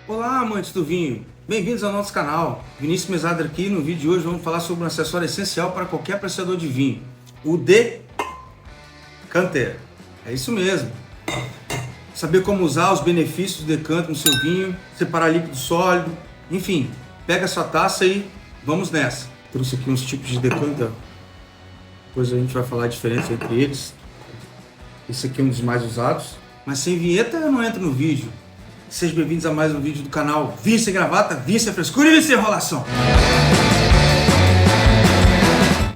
Olá, amantes do vinho! Bem-vindos ao nosso canal. Vinícius Mesader aqui. No vídeo de hoje vamos falar sobre um acessório essencial para qualquer apreciador de vinho, o decanter. É isso mesmo. Saber como usar os benefícios do decanter no seu vinho, separar líquido sólido, enfim, pega a sua taça e vamos nessa. Trouxe aqui uns tipos de decanter, depois a gente vai falar a diferença entre eles. Esse aqui é um dos mais usados, mas sem vinheta eu não entro no vídeo. Sejam bem-vindos a mais um vídeo do canal Vinho Sem Gravata, Vinho Sem Frescura e Vinho Sem Enrolação.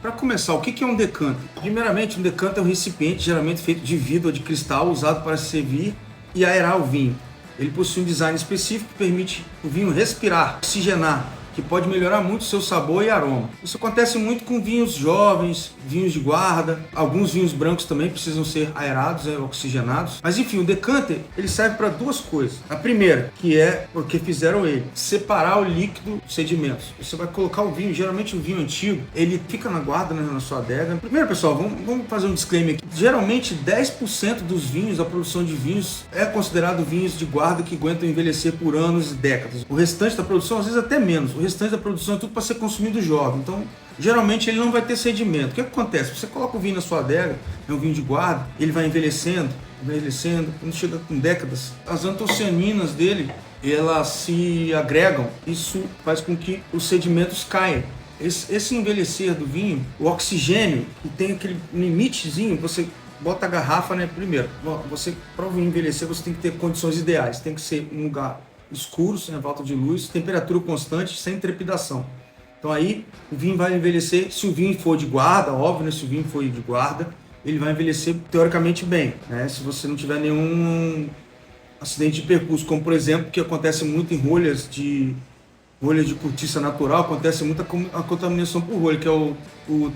Para começar, o que é um decanter? Primeiramente, um decanter é um recipiente geralmente feito de vidro ou de cristal usado para servir e aerar o vinho. Ele possui um design específico que permite o vinho respirar, oxigenar, que pode melhorar muito o seu sabor e aroma. Isso acontece muito com vinhos jovens, vinhos de guarda, alguns vinhos brancos também precisam ser aerados, oxigenados. Mas enfim, o decanter ele serve para duas coisas. A primeira, que é porque fizeram ele, separar o líquido dos sedimentos. Você vai colocar o vinho, geralmente o vinho antigo, ele fica na guarda, né, na sua adega. Primeiro, pessoal, vamos fazer um disclaimer aqui. Geralmente 10% dos vinhos, da produção de vinhos, é considerado vinhos de guarda que aguentam envelhecer por anos e décadas. O restante da produção, às vezes até menos. O restante da produção é tudo para ser consumido jovem. Então, geralmente ele não vai ter sedimento. O que acontece? Você coloca o vinho na sua adega, é um vinho de guarda, ele vai envelhecendo, quando chega com décadas, as antocianinas dele, elas se agregam. Isso faz com que os sedimentos caiam. Esse envelhecer do vinho, o oxigênio, que tem aquele limitezinho, você bota a garrafa, né? Primeiro, para o vinho envelhecer, você tem que ter condições ideais. Tem que ser um lugar escuro, sem falta de luz, temperatura constante, sem trepidação. Então aí o vinho vai envelhecer, se o vinho for de guarda, óbvio, né? Se o vinho for de guarda, ele vai envelhecer teoricamente bem, né? Se você não tiver nenhum acidente de percurso, como por exemplo, que acontece muito em rolhas de cortiça natural, acontece muita a contaminação por rolha, que é o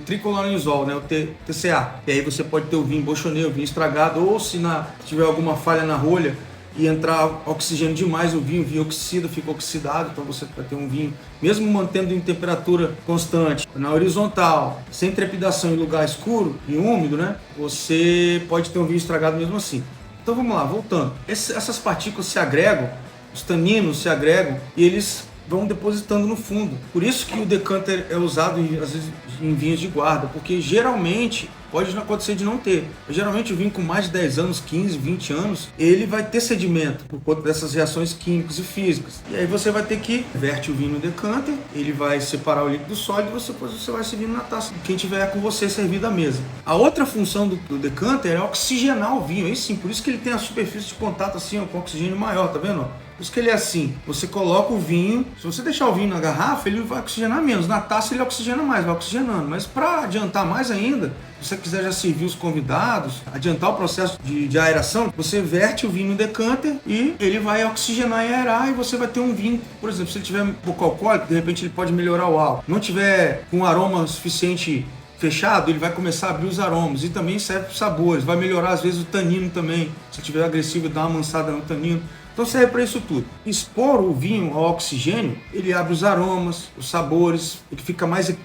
tricloranilazol, né? O TCA. E aí você pode ter o vinho bochonê, o vinho estragado, ou se tiver alguma falha na rolha, e entrar oxigênio demais, o vinho oxida, fica oxidado, então você vai ter um vinho, mesmo mantendo em temperatura constante, na horizontal, sem trepidação, em lugar escuro e úmido, né? Você pode ter um vinho estragado mesmo assim. Então vamos lá, voltando. Essas partículas se agregam, os taninos se agregam e eles vão depositando no fundo. Por isso que o decanter é usado às vezes em vinhos de guarda, porque geralmente pode não acontecer de não ter. Geralmente o vinho com mais de 10 anos, 15, 20 anos, ele vai ter sedimento por conta dessas reações químicas e físicas. E aí você vai ter que verte o vinho no decanter, ele vai separar o líquido sólido e depois você vai servindo na taça. Quem tiver com você servido à mesa. A outra função do decanter é oxigenar o vinho. Aí sim, por isso que ele tem a superfície de contato assim, ó, com oxigênio maior, tá vendo? Por isso que ele é assim, você coloca o vinho, se você deixar o vinho na garrafa, ele vai oxigenar menos, na taça ele oxigena mais, vai oxigenando, mas para adiantar mais ainda, se você quiser já servir os convidados, adiantar o processo de aeração, você verte o vinho no decanter e ele vai oxigenar e aerar e você vai ter um vinho, por exemplo, se ele tiver um pouco alcoólico, de repente ele pode melhorar o álcool, não tiver com aroma suficiente fechado, ele vai começar a abrir os aromas e também serve para os sabores, vai melhorar às vezes o tanino também, se tiver agressivo, dá uma amansada no tanino. Então serve para isso tudo. Expor o vinho ao oxigênio, ele abre os aromas, os sabores, ele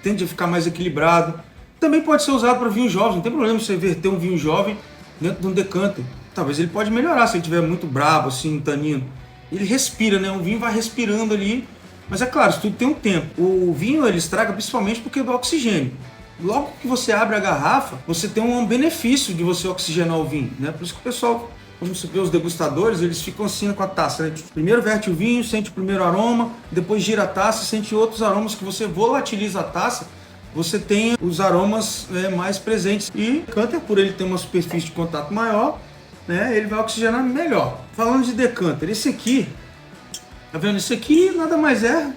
tende a ficar mais equilibrado. Também pode ser usado para vinho jovem, não tem problema você verter um vinho jovem dentro de um decanter. Talvez ele pode melhorar se ele estiver muito bravo, assim, um tanino. Ele respira, né? O vinho vai respirando ali, mas é claro, isso tudo tem um tempo. O vinho ele estraga principalmente porque do oxigênio. Logo que você abre a garrafa, você tem um benefício de você oxigenar o vinho, né? Por isso que o pessoal, como você vê os degustadores, eles ficam assim com a taça, né? Primeiro verte o vinho, sente o primeiro aroma, depois gira a taça, sente outros aromas que você volatiliza a taça, você tem os aromas mais presentes. E o decanter, por ele ter uma superfície de contato maior, né, ele vai oxigenar melhor. Falando de decanter, esse aqui, tá vendo? Esse aqui nada mais é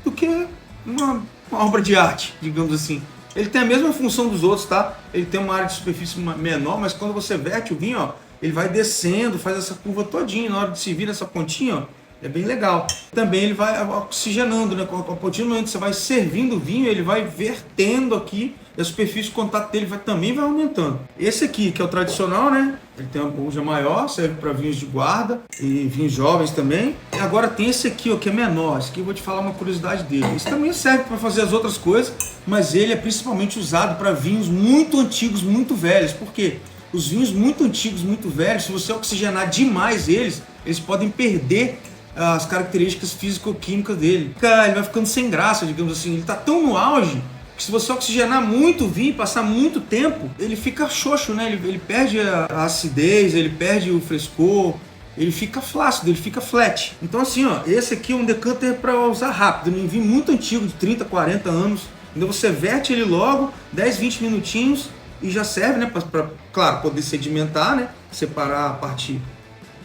do que uma obra de arte, digamos assim. Ele tem a mesma função dos outros, tá? Ele tem uma área de superfície menor, mas quando você verte o vinho, ó, ele vai descendo, faz essa curva todinha, na hora de servir essa pontinha, ó, é bem legal. Também ele vai oxigenando, né? A pontinha, no momento que você vai servindo o vinho, ele vai vertendo aqui, e a superfície de contato dele também vai aumentando. Esse aqui, que é o tradicional, né? Ele tem uma buja maior, serve para vinhos de guarda e vinhos jovens também. E agora tem esse aqui, ó, que é menor. Esse aqui eu vou te falar uma curiosidade dele. Esse também serve para fazer as outras coisas, mas ele é principalmente usado para vinhos muito antigos, muito velhos. Por quê? Os vinhos muito antigos, muito velhos, se você oxigenar demais eles podem perder as características físico-químicas dele. Cara, ele vai ficando sem graça, digamos assim. Ele tá tão no auge que se você oxigenar muito o vinho, passar muito tempo, ele fica xoxo, né? Ele perde a acidez, ele perde o frescor, ele fica flácido, ele fica flat. Então assim, ó, esse aqui é um decanter para usar rápido, um vinho muito antigo, de 30, 40 anos. Então você verte ele logo, 10, 20 minutinhos e já serve, né? Para, claro, poder sedimentar, né? Separar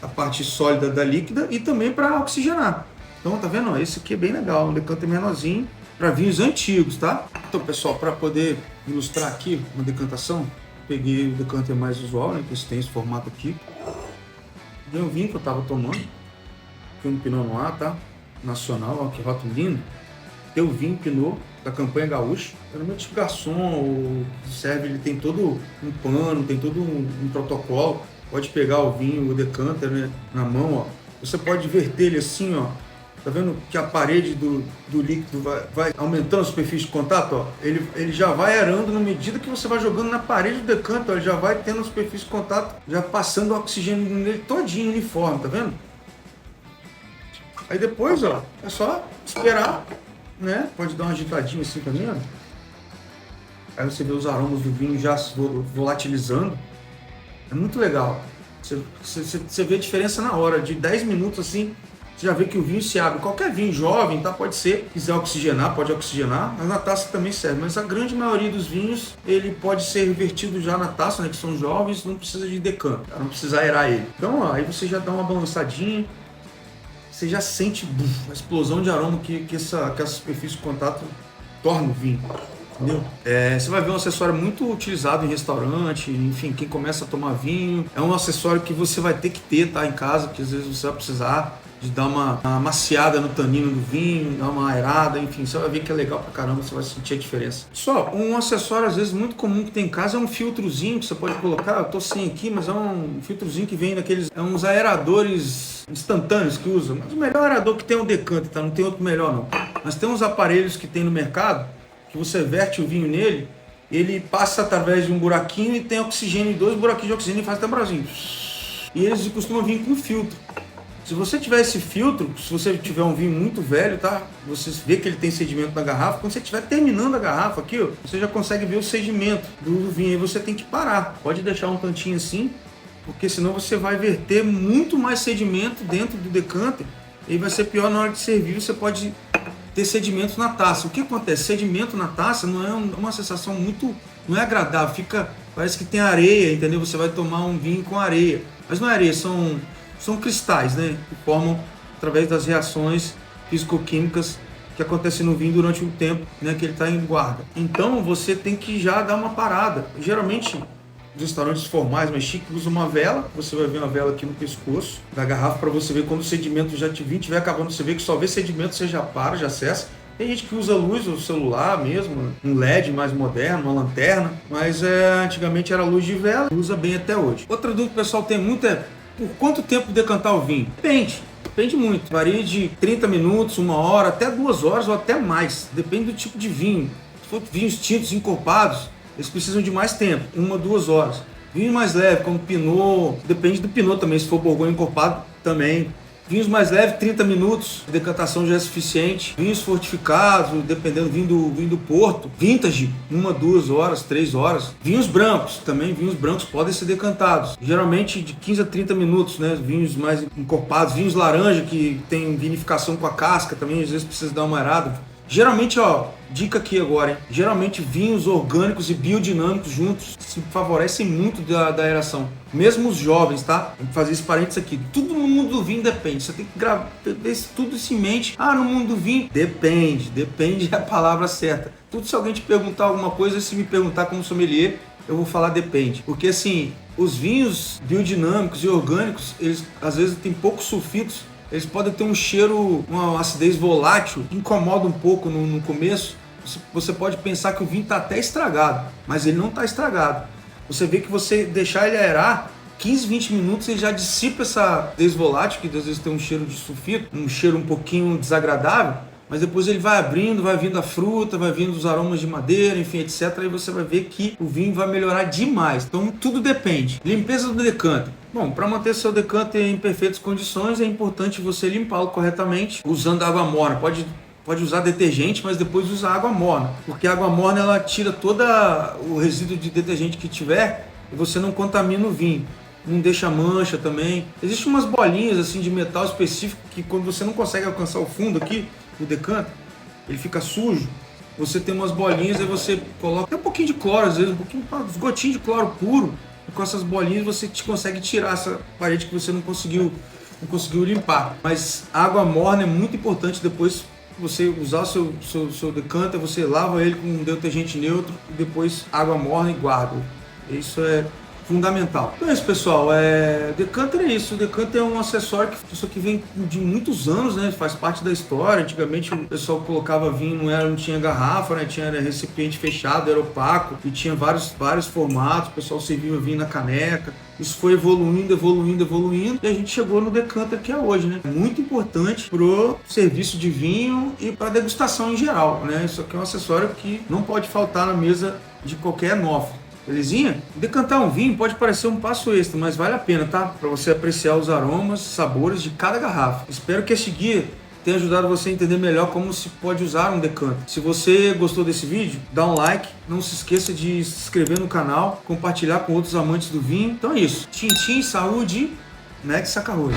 a parte sólida da líquida e também para oxigenar. Então, tá vendo? Esse aqui é bem legal, um decanter menorzinho para vinhos antigos, tá? Então, pessoal, para poder ilustrar aqui uma decantação, peguei o decanter mais usual, né? Que esse tem esse formato aqui. Dei um vinho que eu tava tomando, que é um Pinot Noir, tá? Nacional, ó, que rótulo lindo. Tem o vinho Pinot da campanha gaúcha. Geralmente o garçom ou serve, ele tem todo um pano, tem todo um protocolo. Pode pegar o vinho, o decanter, né, na mão, ó. Você pode verter ele assim, ó. Tá vendo que a parede do líquido vai aumentando a superfície de contato, ó? Ele já vai aerando na medida que você vai jogando na parede do decanter, ó, ele já vai tendo a superfície de contato, já passando o oxigênio nele todinho, uniforme, tá vendo? Aí depois, ó, é só esperar, né? Pode dar uma agitadinha assim também, ó. Aí você vê os aromas do vinho já se volatilizando. É muito legal. Você vê a diferença na hora, de 10 minutos assim, você já vê que o vinho se abre. Qualquer vinho jovem, tá? Pode ser, quiser oxigenar, pode oxigenar, mas na taça também serve. Mas a grande maioria dos vinhos, ele pode ser revertido já na taça, né? Que são jovens, não precisa de decanter, não precisa aerar ele. Então, ó, aí você já dá uma balançadinha, você já sente a explosão de aroma que essa superfície de contato torna o vinho. Entendeu? Você vai ver um acessório muito utilizado em restaurante, enfim, quem começa a tomar vinho. É um acessório que você vai ter que ter, tá, em casa, que às vezes você vai precisar de dar uma maciada no tanino do vinho, dar uma aerada, enfim, você vai ver que é legal pra caramba, você vai sentir a diferença. Só, um acessório às vezes muito comum que tem em casa é um filtrozinho que você pode colocar, eu tô sem aqui, mas é um filtrozinho que vem daqueles, é uns aeradores instantâneos que usam. Mas o melhor aerador que tem é o decanter, tá? Não tem outro melhor não. Mas tem uns aparelhos que tem no mercado, que você verte o vinho nele, ele passa através de um buraquinho e tem oxigênio, 2 buraquinhos de oxigênio e faz até um bracinho. E eles costumam vir com filtro. Se você tiver esse filtro, se você tiver um vinho muito velho, tá? Você vê que ele tem sedimento na garrafa, quando você estiver terminando a garrafa aqui, ó, você já consegue ver o sedimento do vinho, aí você tem que parar. Pode deixar um tantinho assim, porque senão você vai verter muito mais sedimento dentro do decanter, e vai ser pior na hora de servir, você pode ter sedimentos na taça. O que acontece? Sedimento na taça não é uma sensação muito, não é agradável, parece que tem areia, entendeu? Você vai tomar um vinho com areia, mas não é areia, são cristais, né? Que formam através das reações físico-químicas que acontecem no vinho durante o tempo, né, que ele está em guarda. Então você tem que já dar uma parada. Geralmente os restaurantes formais mais chiques usam uma vela, você vai ver uma vela aqui no pescoço da garrafa para você ver quando o sedimento já estiver acabando, você vê que só vê sedimento, você já para, já cessa. Tem gente que usa luz, o celular mesmo, um LED mais moderno, uma lanterna, mas antigamente era luz de vela, usa bem até hoje. Outra dúvida que o pessoal tem muito é: por quanto tempo decantar o vinho? Depende muito. Varia de 30 minutos, 1 hora, até 2 horas ou até mais. Depende do tipo de vinho. Se for vinhos tintos, encorpados, eles precisam de mais tempo, 1 a 2 horas. Vinho mais leve, como Pinot, depende do Pinot também, se for Borgonha encorpado também. Vinhos mais leves, 30 minutos de decantação já é suficiente. Vinhos fortificados, dependendo do vinho do Porto. Vintage, 1, 2 horas, 3 horas. Vinhos brancos, também vinhos brancos podem ser decantados. Geralmente de 15 a 30 minutos, né? Vinhos mais encorpados. Vinhos laranja, que tem vinificação com a casca, também às vezes precisa dar uma aerada. Geralmente, ó, dica aqui agora, hein? Geralmente vinhos orgânicos e biodinâmicos juntos se favorecem muito da aeração. Mesmo os jovens, tá? Vamos fazer esse parênteses aqui. Tudo no mundo do vinho depende. Você tem que ter tudo isso em mente. Ah, no mundo do vinho? Depende é a palavra certa. Tudo, se alguém te perguntar alguma coisa, se me perguntar como sommelier, eu vou falar depende. Porque assim, os vinhos biodinâmicos e orgânicos, eles às vezes têm poucos sulfitos. Eles podem ter um cheiro, uma acidez volátil, que incomoda um pouco no começo. Você pode pensar que o vinho está até estragado, mas ele não está estragado. Você vê que você deixar ele aerar, 15, 20 minutos, ele já dissipa essa acidez volátil, que às vezes tem um cheiro de sulfito, um cheiro um pouquinho desagradável, mas depois ele vai abrindo, vai vindo a fruta, vai vindo os aromas de madeira, enfim, etc. Aí você vai ver que o vinho vai melhorar demais. Então tudo depende. Limpeza do decanter. Bom, para manter seu decanter em perfeitas condições, é importante você limpá-lo corretamente usando água morna. Pode usar detergente, mas depois usa água morna, porque a água morna ela tira todo o resíduo de detergente que tiver e você não contamina o vinho. Não deixa mancha também. Existem umas bolinhas assim de metal específico que quando você não consegue alcançar o fundo aqui, o decanter, ele fica sujo. Você tem umas bolinhas e você coloca um pouquinho de cloro, às vezes uns gotinhos de cloro puro, e com essas bolinhas você consegue tirar essa parede que você não conseguiu limpar. Mas a água morna é muito importante depois. Você usar o seu decanter, você lava ele com um detergente neutro e depois água morna e guarda. Isso é fundamental. Então é isso, pessoal. Decanter é isso. O decanter é um acessório que vem de muitos anos, né? Faz parte da história. Antigamente o pessoal colocava vinho, não tinha garrafa, né? Tinha recipiente fechado, era opaco e tinha vários formatos. O pessoal servia vinho na caneca. Isso foi evoluindo e a gente chegou no decanter que é hoje, né? Muito importante pro serviço de vinho e para degustação em geral, né? Isso aqui é um acessório que não pode faltar na mesa de qualquer enófilo. Belezinha? Decantar um vinho pode parecer um passo extra, mas vale a pena, tá? Para você apreciar os aromas, sabores de cada garrafa. Espero que esse guia tenha ajudado você a entender melhor como se pode usar um decanter. Se você gostou desse vídeo, dá um like, não se esqueça de se inscrever no canal, compartilhar com outros amantes do vinho. Então é isso. Tchim, tchim, saúde, Nex Sacarolho.